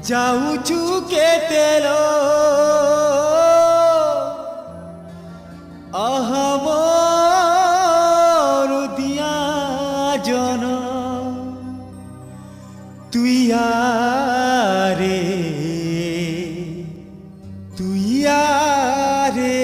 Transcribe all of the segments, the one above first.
ଯାଉଛୁ କେତେଲ ଅହମରୁ ଦିଆ ଜନ তুই আরে তুই আরে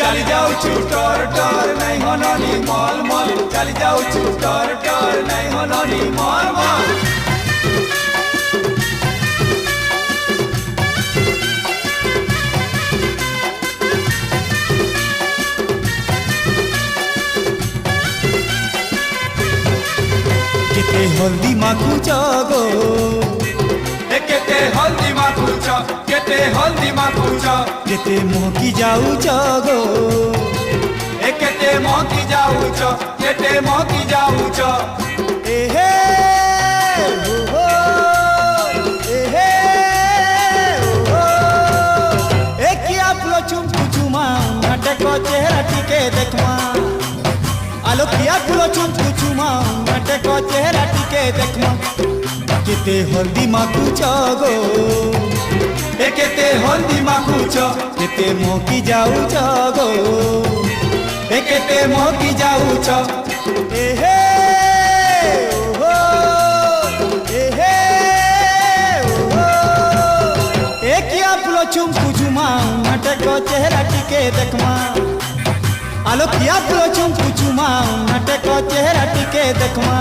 चली जाऊँ टोर टोर नहीं होनी मॉल मॉल चली जाऊँ टोर टोर नहीं होनी मॉल मॉल केते हल्दी माखुच गो केते हल्दी माखुच केते हल्दी माखुच केते महकी जाऊच गो केते महकी जाऊच केते महकी जाऊच एहे हो एहे हो एकिया फुलो चुमकु चुमा नाटक चेहरा टिके देखमा आलो किया फुलो चुमकु चुमा नाटक चेहरा टिके देखमा केते हल्दी माखुच गो केते हल्दी माखुच केते महकी जाऊच गो केते महकी जाऊच एहे ओहो एहे ओहो एकिया फुलो चुमकु चुमा नाटक चेहरा टिके देखमा आलो किया फुलो चुमकु चुमा नाटक चेहरा टिके देखमा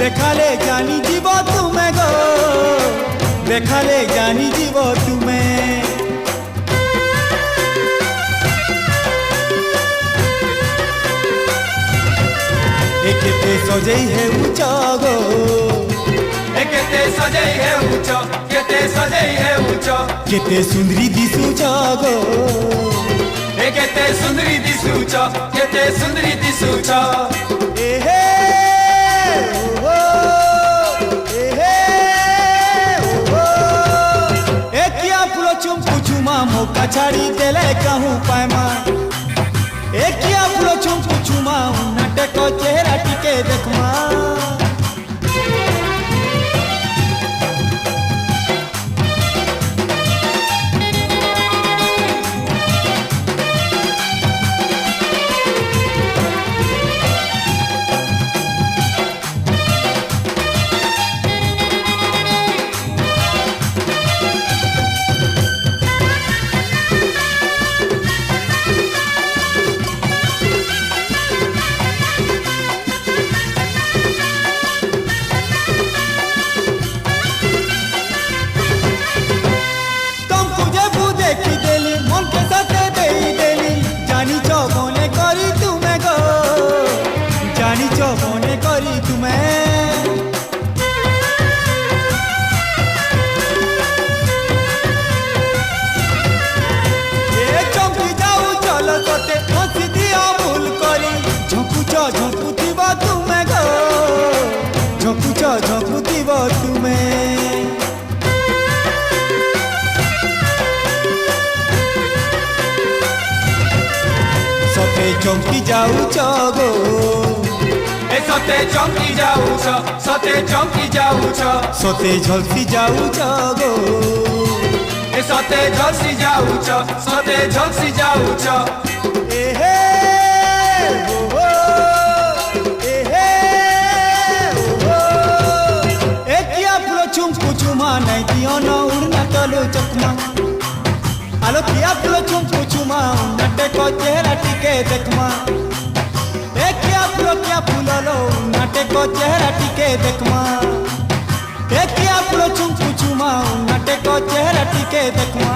देखाले जानी जीव तुम्हें गो देखाले जानी जीव तुम्हें केते सजई है उच गो केते सजई है उच केते सजई है उच केते सुंदरी दिसुच गो केते सुंदरी दिसुच केते सुंदरी दिसुच एहे चुमकु चुमा मौका छाड़ी देले कहूँ पायमा एकिया फुलो चुमकु चुमा नाटक चेहरा टिके देखमा ଚମକି ଯାଉଛ ଗୋ ଏ ସତେ ଚମକି ଯାଉଛ ସତେ ଚମକି ଯାଉଛ ସତେ ଝଲସି ଯାଉଛ ଗୋ ଏ ସତେ ଝଲସି ଯାଉଛ ସତେ ଝଲସି ଯାଉଛ ଏହେ ଓହୋ ଏହେ ଓହୋ ଏକିଆ ଫୁଲ ଚୁମ୍ପୁ ଚୁମା ନାଇ ଦିଅ ନ ଉଡ଼ନା ତଲୁ ଚକମା আলো কিয়া ফুল চুম্পু চুমা নাটে কো চেহারা টিকে দেখমা এ কিয়া ফুল লো নাটে কো চেহারা টিকে দেখমা এ কিয়া ফুল চুম্পু চুমা নাটে কো চেহারা টিকে দেখমা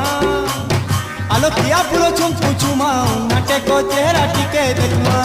আলো কিয়া ফুল চুম্পু চুমা নাটে কো চেহারা টিকে দেখমা